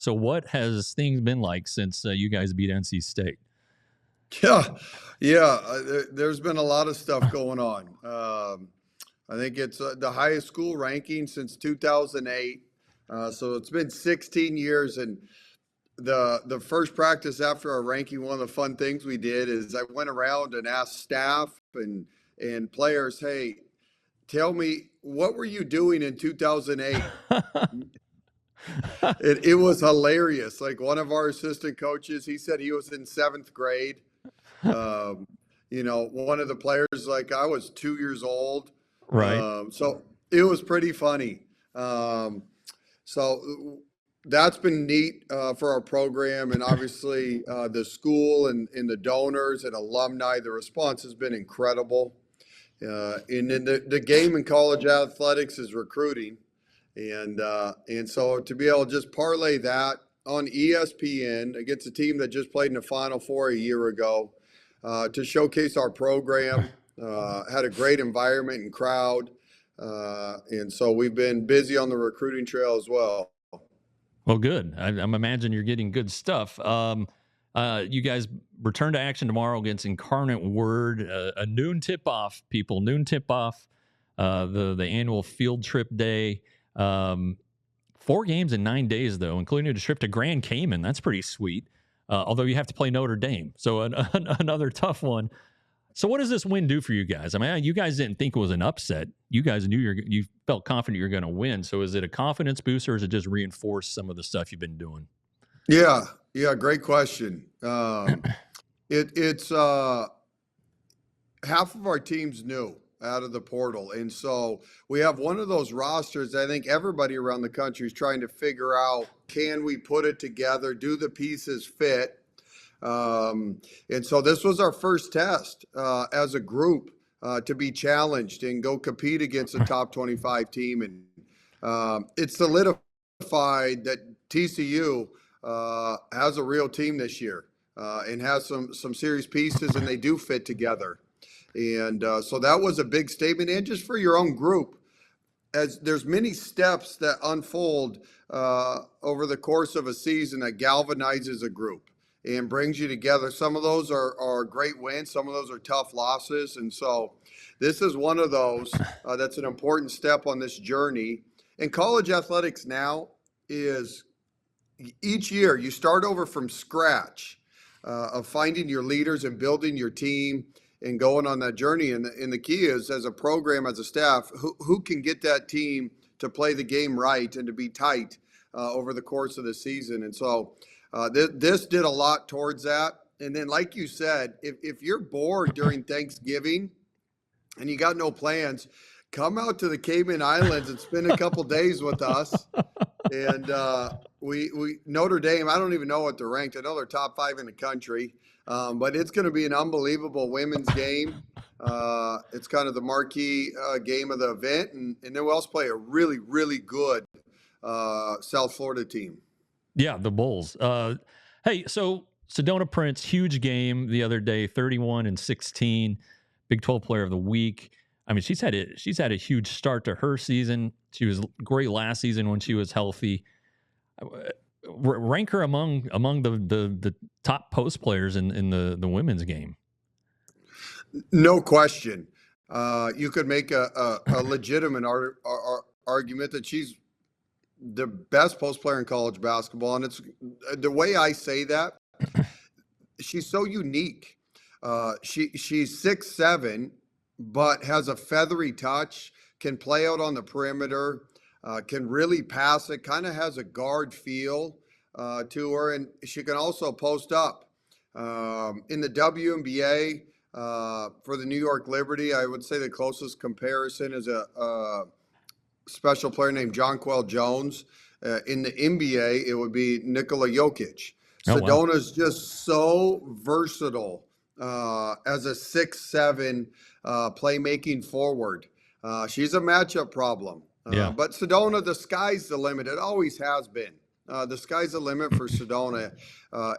So what has things been like since you guys beat NC State? There's been a lot of stuff going on. I think it's the highest school ranking since 2008. So it's been 16 years, and the first practice after our ranking, one of the fun things we did is I went around and asked staff and players, hey, tell me, what were you doing in 2008? It was hilarious. Like, one of our assistant coaches, he said he was in 7th grade. One of the players, like, I was 2 years old. Right. So it was pretty funny. So that's been neat for our program, and obviously the school and the donors and alumni. The response has been incredible. And then the game in college athletics is recruiting, and so to be able to just parlay that on ESPN against a team that just played in the Final Four a year ago, to showcase our program, had a great environment and crowd, and so we've been busy on the recruiting trail as well. Well, good. I'm imagining you're getting good stuff. You guys return to action tomorrow against Incarnate Word, a noon tip-off, people. Noon tip-off, the annual field trip day. 4 games in 9 days, though, including a trip to Grand Cayman. That's pretty sweet. Although you have to play Notre Dame, so another tough one. So what does this win do for you guys? I mean, you guys didn't think it was an upset. You guys knew you felt confident you're going to win. So is it a confidence booster, or is it just reinforce some of the stuff you've been doing? Yeah, great question. It's half of our team's new out of the portal, and so we have one of those rosters I think everybody around the country is trying to figure out, can we put it together, do the pieces fit? And so this was our first test as a group to be challenged and go compete against a top 25 team, and it solidified that TCU has a real team this year and has some serious pieces, and they do fit together. And so that was a big statement. And just for your own group, as there's many steps that unfold over the course of a season that galvanizes a group and brings you together. Some of those are great wins. Some of those are tough losses. And so this is one of those that's an important step on this journey. And college athletics now is, each year you start over from scratch of finding your leaders and building your team and going on that journey. And the key is, as a program, as a staff, who can get that team to play the game right and to be tight over the course of the season. And so this did a lot towards that. And then, like you said, if you're bored during Thanksgiving and you got no plans, come out to the Cayman Islands and spend a couple days with us. And we Notre Dame, I don't even know what they're ranked. I know they're top 5 in the country. But it's going to be an unbelievable women's game. It's kind of the marquee game of the event. And then we'll also play a really, really good South Florida team. Yeah, the Bulls. Hey, so Sedona Prince, huge game the other day, 31-16, Big 12 Player of the Week. I mean, she's had a huge start to her season. She was great last season when she was healthy. Rank her among the top post players in the women's game. No question. You could make a legitimate argument that she's the best post player in college basketball. And it's the way I say that, she's so unique. She's 6'7", but has a feathery touch, can play out on the perimeter, can really pass it, kind of has a guard feel to her, and she can also post up. In the WNBA, for the New York Liberty, I would say the closest comparison is a special player named Jonquel Jones. In the NBA, it would be Nikola Jokic. Sedona's just so versatile as a 6'7" playmaking forward. She's a matchup problem. But Sedona, the sky's the limit. It always has been. The sky's the limit for Sedona.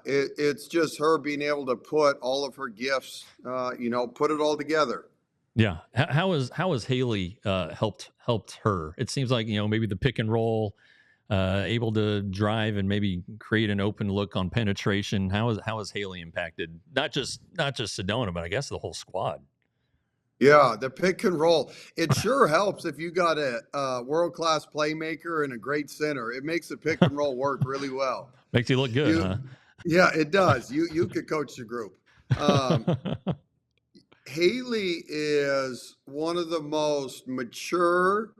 It's just her being able to put all of her gifts, put it all together. Yeah. How has Hailey helped her? It seems like, maybe the pick and roll, able to drive and maybe create an open look on penetration. How has Hailey impacted not just Sedona, but I guess the whole squad? Yeah, the pick and roll. It sure helps if you got a world-class playmaker and a great center. It makes the pick and roll work really well. Makes you look good, huh? Yeah, it does. You could coach the group. Hailey is one of the most mature,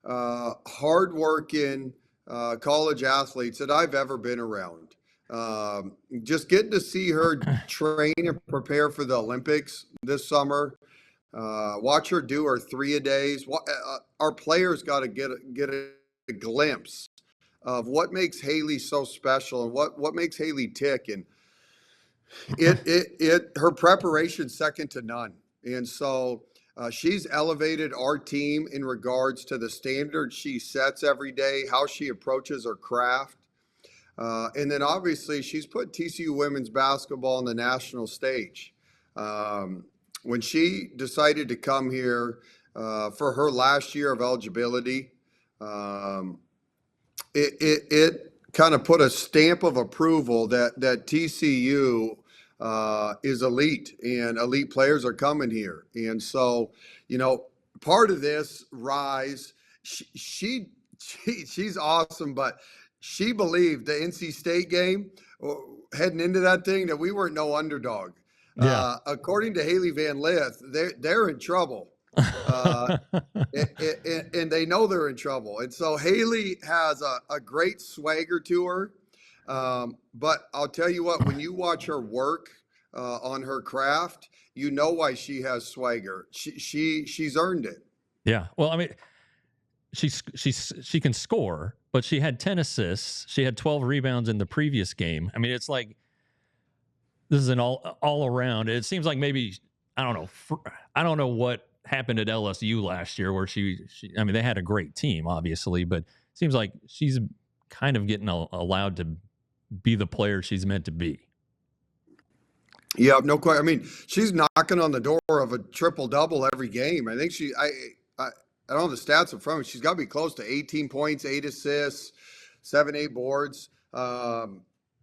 hardworking college athletes that I've ever been around. Just getting to see her train and prepare for the Olympics this summer. Watch her do her 3-a-days. Our players got to get a glimpse of what makes Hailey so special and what makes Hailey tick. And her preparation second to none. And so she's elevated our team in regards to the standards she sets every day, how she approaches her craft. And then obviously she's put TCU women's basketball on the national stage. When she decided to come here for her last year of eligibility, it kind of put a stamp of approval that TCU is elite and elite players are coming here. And so, part of this rise, she's awesome, but she believed the NC State game heading into that thing that we weren't no underdog. Yeah. According to Hailey Van Lith, they're in trouble. And they know they're in trouble. And so Hailey has a great swagger to her. But I'll tell you what, when you watch her work on her craft, you know why she has swagger. She's earned it. Yeah. Well, I mean, she can score, but she had 10 assists. She had 12 rebounds in the previous game. I mean, it's like, this is an all around. It seems like maybe, I don't know what happened at LSU last year where I mean, they had a great team, obviously, but it seems like she's kind of getting allowed to be the player she's meant to be. Yeah, no question. I mean, she's knocking on the door of a triple-double every game. I think I don't have the stats in front of me. She's got to be close to 18 points, 8 assists, 7, 8 boards.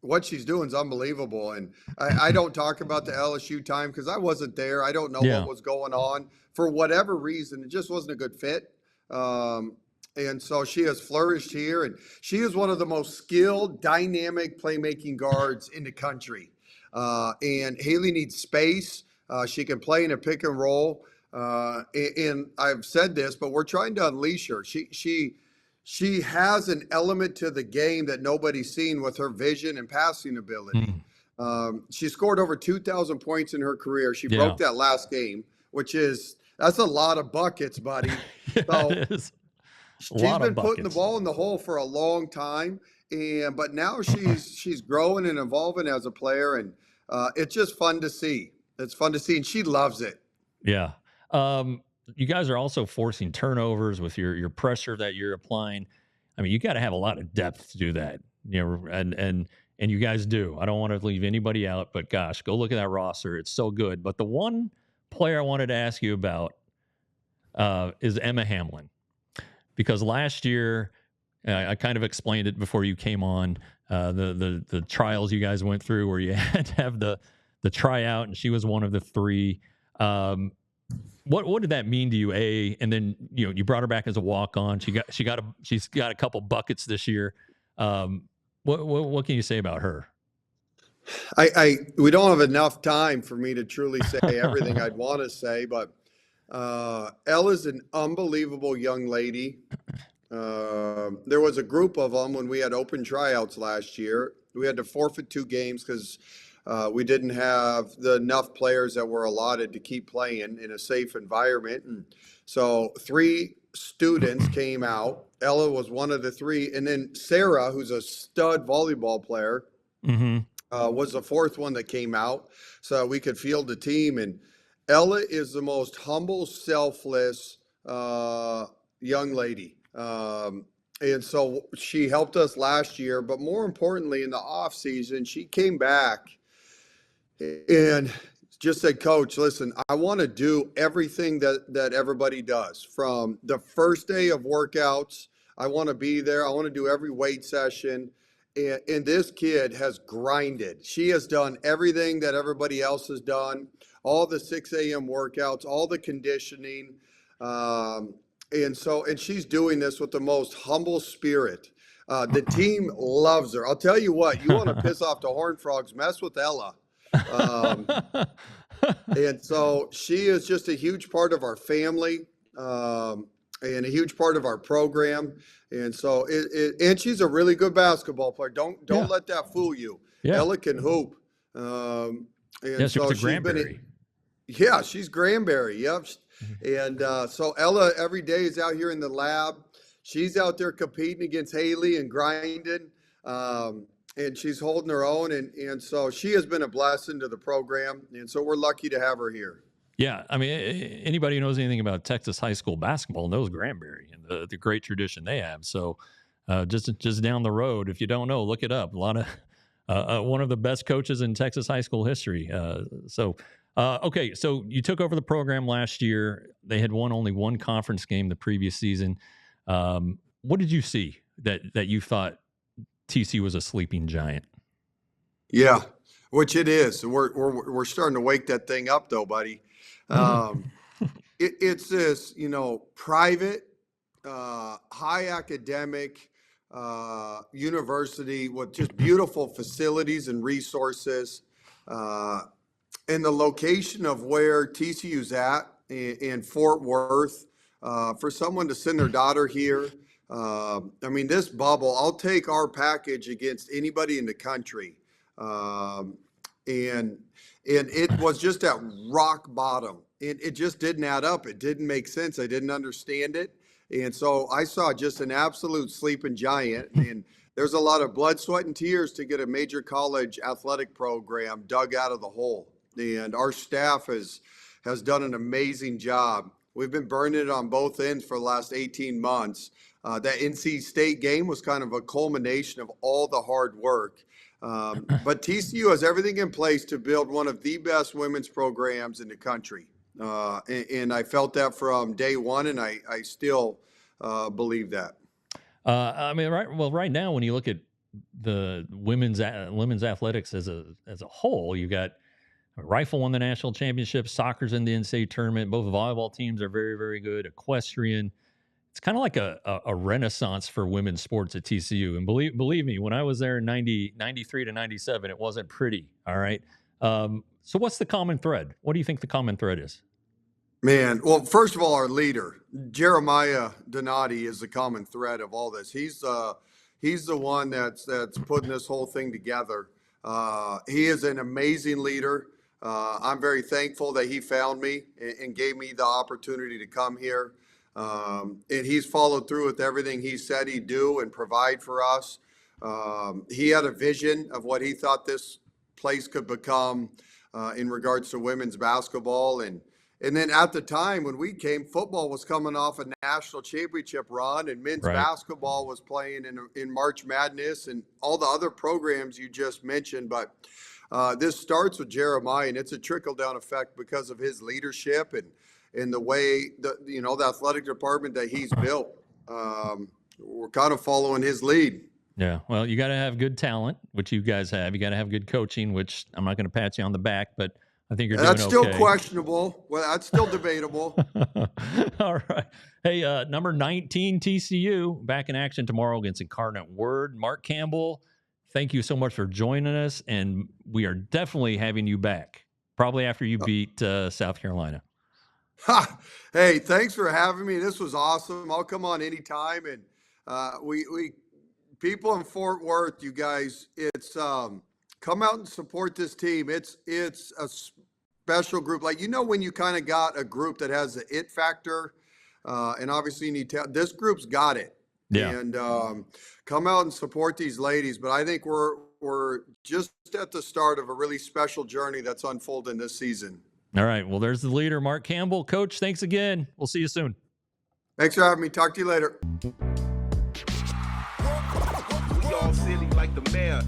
What she's doing is unbelievable. And I don't talk about the LSU time because I wasn't there. I don't know what was going on. For whatever reason, it just wasn't a good fit. And so she has flourished here. And she is one of the most skilled, dynamic playmaking guards in the country. And Hailey needs space. She can play in a pick and roll. And I've said this, but we're trying to unleash her. She has an element to the game that nobody's seen with her vision and passing ability. She scored over 2,000 points in her career. She broke that last game, that's a lot of buckets, buddy. So she's been putting the ball in the hole for a long time, but now she's growing and evolving as a player, and it's just fun to see. It's fun to see, and she loves it. Yeah. You guys are also forcing turnovers with your pressure that you're applying. I mean, you got to have a lot of depth to do that, and you guys do. I don't want to leave anybody out, but gosh, go look at that roster. It's so good. But the one player I wanted to ask you about is Emma Hamlin, because last year I kind of explained it before you came on, the trials you guys went through where you had to have the tryout, and she was one of the 3. What did that mean to you? And then you brought her back as a walk-on. She's got a couple buckets this year. What can you say about her? We don't have enough time for me to truly say everything I'd want to say, but Ella's an unbelievable young lady. There was a group of them when we had open tryouts last year. We had to forfeit 2 games because we didn't have enough players that were allotted to keep playing in a safe environment. And so 3 students came out. Ella was one of the 3. And then Sarah, who's a stud volleyball player, was the 4th one that came out so we could field the team. And Ella is the most humble, selfless young lady. And so she helped us last year. But more importantly, in the off season, she came back and just said, Coach, listen, I want to do everything that everybody does. From the first day of workouts, I want to be there. I want to do every weight session. And this kid has grinded. She has done everything that everybody else has done, all the 6 a.m. workouts, all the conditioning. And she's doing this with the most humble spirit. The team loves her. I'll tell you what, you want to piss off the Horned Frogs, mess with Ella. And so she is just a huge part of our family. And a huge part of our program. And so and she's a really good basketball player. Don't let that fool you. Yeah. Ella can hoop. And so she's Granbury. She's Granbury. Yep. And so Ella every day is out here in the lab. She's out there competing against Hailey and grinding. And she's holding her own. And so she has been a blessing to the program. And so we're lucky to have her here. Yeah, I mean, anybody who knows anything about Texas high school basketball knows Granbury and the great tradition they have. So just down the road, if you don't know, look it up. A lot of one of the best coaches in Texas high school history. Okay, so you took over the program last year. They had won only one conference game the previous season. What did you see that you thought TC was a sleeping giant? Yeah, which it is. We're starting to wake that thing up, though, buddy. It's this, private, high academic university with just beautiful facilities and resources. And the location of where TCU's at in Fort Worth, for someone to send their daughter here. This bubble, I'll take our package against anybody in the country. And it was just at rock bottom. It just didn't add up. It didn't make sense. I didn't understand it. And so I saw just an absolute sleeping giant. And there's a lot of blood, sweat, and tears to get a major college athletic program dug out of the hole. And our staff has done an amazing job. We've been burning it on both ends for the last 18 months. That NC State game was kind of a culmination of all the hard work. But TCU has everything in place to build one of the best women's programs in the country. And I felt that from day one, and I still believe that. Right now, when you look at the women's athletics as a whole, you got rifle won the national championship, soccer's in the NCAA tournament. Both volleyball teams are very, very good. Equestrian. It's kind of like a renaissance for women's sports at TCU. And believe me, when I was there in 93 to 97, it wasn't pretty. All right. So what's the common thread? What do you think the common thread is? Man, well, first of all, our leader, Jeremiah Donati, is the common thread of all this. He's the one that's putting this whole thing together. He is an amazing leader. I'm very thankful that he found me and gave me the opportunity to come here. And he's followed through with everything he said he'd do and provide for us. He had a vision of what he thought this place could become in regards to women's basketball. And then at the time when we came, football was coming off a national championship run, and men's basketball was playing in March Madness and all the other programs you just mentioned. But this starts with Jeremiah, and it's a trickle-down effect because of his leadership and the way the athletic department that he's built. We're kind of following his lead. Yeah, well, you got to have good talent, which you guys have. You got to have good coaching, which I'm not going to pat you on the back, but I think you're doing okay. That's still questionable. Well, that's still debatable. All right. Hey, number 19 TCU back in action tomorrow against Incarnate Word. Mark Campbell, thank you so much for joining us, and we are definitely having you back, probably after you beat South Carolina. Hey, thanks for having me. This was awesome. I'll come on anytime. And we people in Fort Worth, you guys, it's come out and support this team. It's a special group. Like, when you kind of got a group that has the it factor, and obviously you need this group's got it. Yeah. And come out and support these ladies. But I think we're just at the start of a really special journey that's unfolding this season. All right. Well, there's the leader, Mark Campbell. Coach, thanks again. We'll see you soon. Thanks for having me. Talk to you later. We all silly like the mayor.